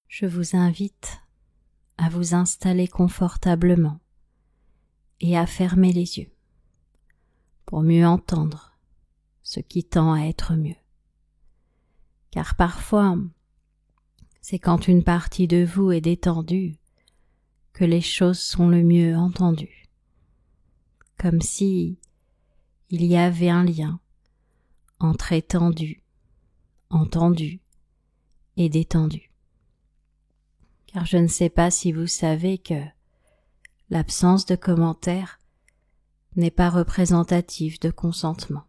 je vous invite à vous installer confortablement et à fermer les yeux pour mieux entendre ce qui tend à être mieux. Car parfois, c'est quand une partie de vous est détendue que les choses sont le mieux entendues, comme si il y avait un lien entre étendu, entendu et détendu. Car je ne sais pas si vous savez que l'absence de commentaires n'est pas représentative de consentement.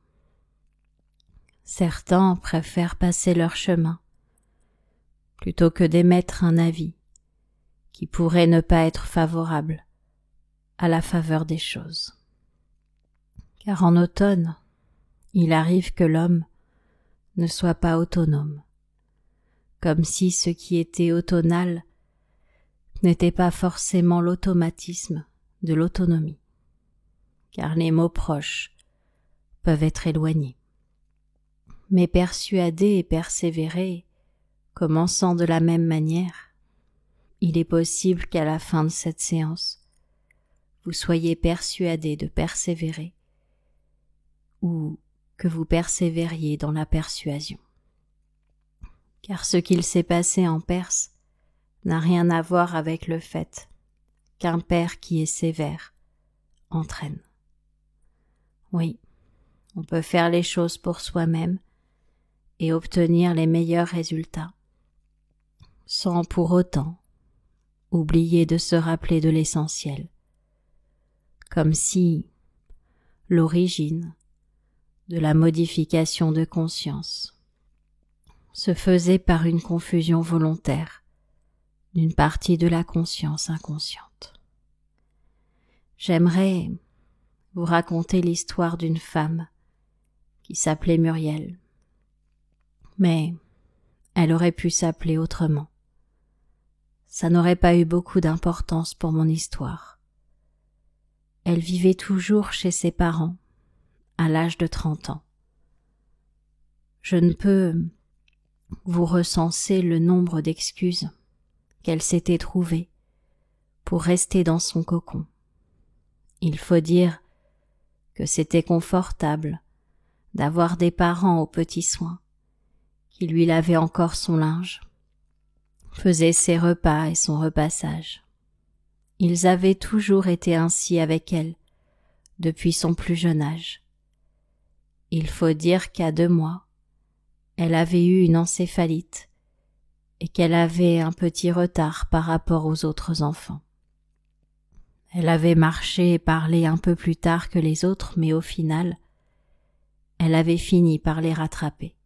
Certains préfèrent passer leur chemin plutôt que d'émettre un avis qui pourrait ne pas être favorable à la faveur des choses. Car en automne, il arrive que l'homme ne soit pas autonome, comme si ce qui était automnal n'était pas forcément l'automatisme de l'autonomie, car les mots proches peuvent être éloignés. Mais persuader et persévérer, commençant de la même manière, il est possible qu'à la fin de cette séance, vous soyez persuadé de persévérer ou que vous persévériez dans la persuasion. Car ce qu'il s'est passé en Perse n'a rien à voir avec le fait qu'un père qui est sévère entraîne. Oui, on peut faire les choses pour soi-même et obtenir les meilleurs résultats, sans pour autant oublier de se rappeler de l'essentiel, comme si l'origine de la modification de conscience se faisait par une confusion volontaire d'une partie de la conscience inconsciente. J'aimerais vous raconter l'histoire d'une femme qui s'appelait Muriel, mais elle aurait pu s'appeler autrement. Ça n'aurait pas eu beaucoup d'importance pour mon histoire. Elle vivait toujours chez ses parents, à l'âge de 30 ans. Je ne peux vous recenser le nombre d'excuses qu'elle s'était trouvée pour rester dans son cocon. Il faut dire que c'était confortable d'avoir des parents aux petits soins, qui lui lavaient encore son linge, faisaient ses repas et son repassage. Ils avaient toujours été ainsi avec elle depuis son plus jeune âge. Il faut dire qu'à 2 mois, elle avait eu une encéphalite et qu'elle avait un petit retard par rapport aux autres enfants. Elle avait marché et parlé un peu plus tard que les autres, mais au final, elle avait fini par les rattraper.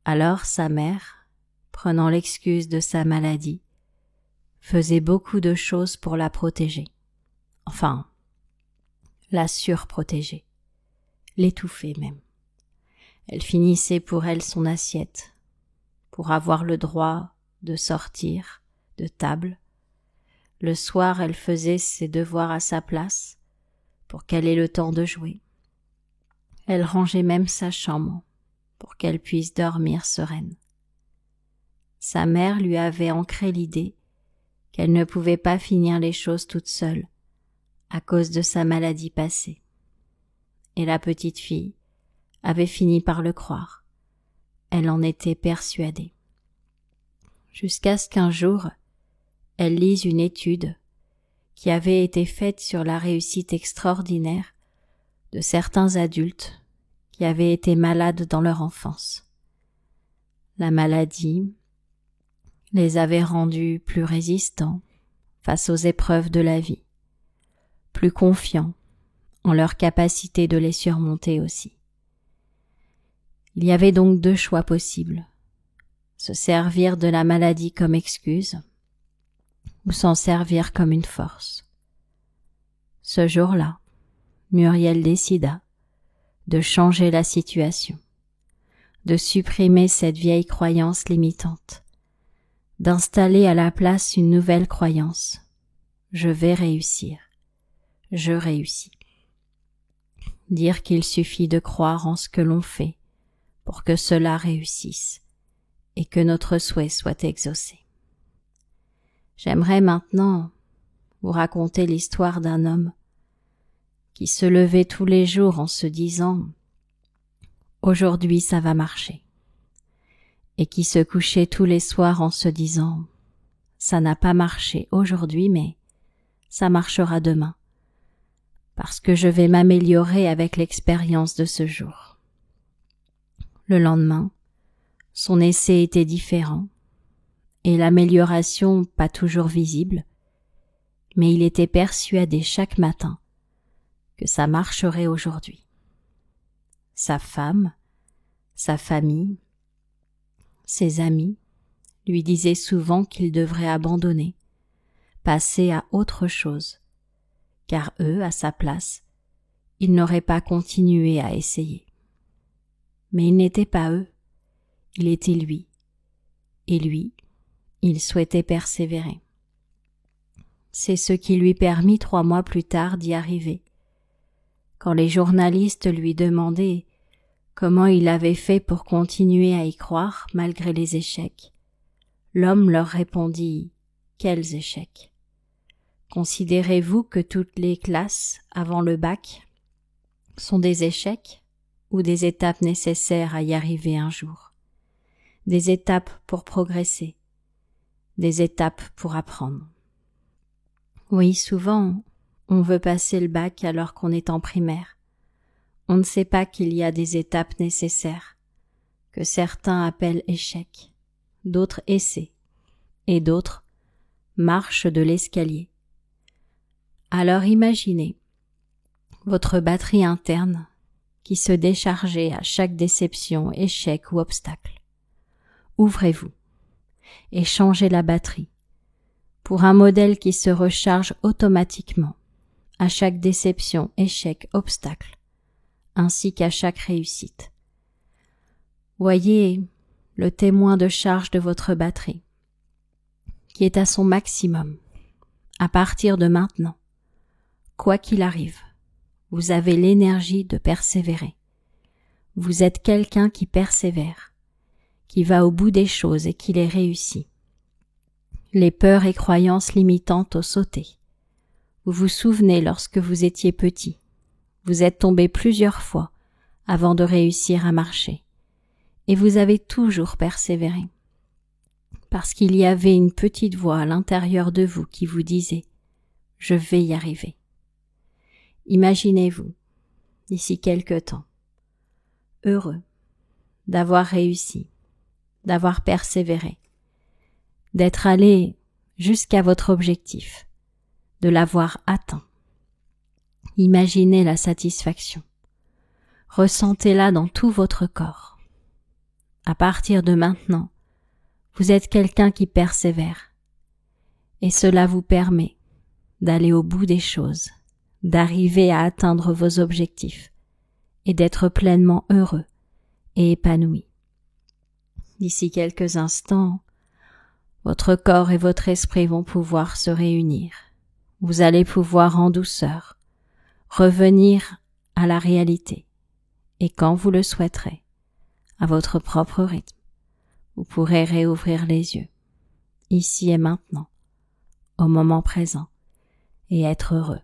Alors sa mère, prenant l'excuse de sa maladie, faisait beaucoup de choses pour la protéger. Enfin, la surprotéger, l'étouffer même. Elle finissait pour elle son assiette, pour avoir le droit de sortir de table. Le soir, elle faisait ses devoirs à sa place, pour qu'elle ait le temps de jouer. Elle rangeait même sa chambre, pour qu'elle puisse dormir sereine. Sa mère lui avait ancré l'idée qu'elle ne pouvait pas finir les choses toute seule, à cause de sa maladie passée. Et la petite fille avait fini par le croire. Elle en était persuadée. Jusqu'à ce qu'un jour, elle lise une étude qui avait été faite sur la réussite extraordinaire de certains adultes qui avaient été malades dans leur enfance. La maladie les avait rendus plus résistants face aux épreuves de la vie, plus confiants en leur capacité de les surmonter aussi. Il y avait donc 2 choix possibles: se servir de la maladie comme excuse ou s'en servir comme une force. Ce jour-là, Muriel décida de changer la situation, de supprimer cette vieille croyance limitante, d'installer à la place une nouvelle croyance: je vais réussir, je réussis. Dire qu'il suffit de croire en ce que l'on fait pour que cela réussisse et que notre souhait soit exaucé. J'aimerais maintenant vous raconter l'histoire d'un homme qui se levait tous les jours en se disant « Aujourd'hui ça va marcher » et qui se couchait tous les soirs en se disant « Ça n'a pas marché aujourd'hui mais ça marchera demain parce que je vais m'améliorer avec l'expérience de ce jour. » Le lendemain, son essai était différent et l'amélioration pas toujours visible, mais il était persuadé chaque matin que ça marcherait aujourd'hui. Sa femme, sa famille, ses amis lui disaient souvent qu'il devrait abandonner, passer à autre chose, car eux, à sa place, ils n'auraient pas continué à essayer. Mais il n'était pas eux, il était lui, et lui, il souhaitait persévérer. C'est ce qui lui permit 3 mois plus tard d'y arriver. Quand les journalistes lui demandaient comment il avait fait pour continuer à y croire malgré les échecs, l'homme leur répondit « Quels échecs ? Considérez-vous que toutes les classes avant le bac sont des échecs ou des étapes nécessaires à y arriver un jour ? Des étapes pour progresser, des étapes pour apprendre. » Oui, souvent, on veut passer le bac alors qu'on est en primaire. On ne sait pas qu'il y a des étapes nécessaires, que certains appellent échecs, d'autres essais, et d'autres marches de l'escalier. Alors imaginez votre batterie interne qui se déchargeait à chaque déception, échec ou obstacle. Ouvrez-vous et changez la batterie pour un modèle qui se recharge automatiquement à chaque déception, échec, obstacle, ainsi qu'à chaque réussite. Voyez le témoin de charge de votre batterie, qui est à son maximum, à partir de maintenant. Quoi qu'il arrive, vous avez l'énergie de persévérer. Vous êtes quelqu'un qui persévère, qui va au bout des choses et qui les réussit. Les peurs et croyances limitantes ont sauté. Vous vous souvenez lorsque vous étiez petit, vous êtes tombé plusieurs fois avant de réussir à marcher. Et vous avez toujours persévéré. Parce qu'il y avait une petite voix à l'intérieur de vous qui vous disait « Je vais y arriver ». Imaginez-vous, d'ici quelque temps, heureux d'avoir réussi, d'avoir persévéré, d'être allé jusqu'à votre objectif, de l'avoir atteint. Imaginez la satisfaction. Ressentez-la dans tout votre corps. À partir de maintenant, vous êtes quelqu'un qui persévère. Et cela vous permet d'aller au bout des choses, d'arriver à atteindre vos objectifs et d'être pleinement heureux et épanoui. D'ici quelques instants, votre corps et votre esprit vont pouvoir se réunir. Vous allez pouvoir en douceur revenir à la réalité et quand vous le souhaiterez, à votre propre rythme, vous pourrez réouvrir les yeux, ici et maintenant, au moment présent, et être heureux.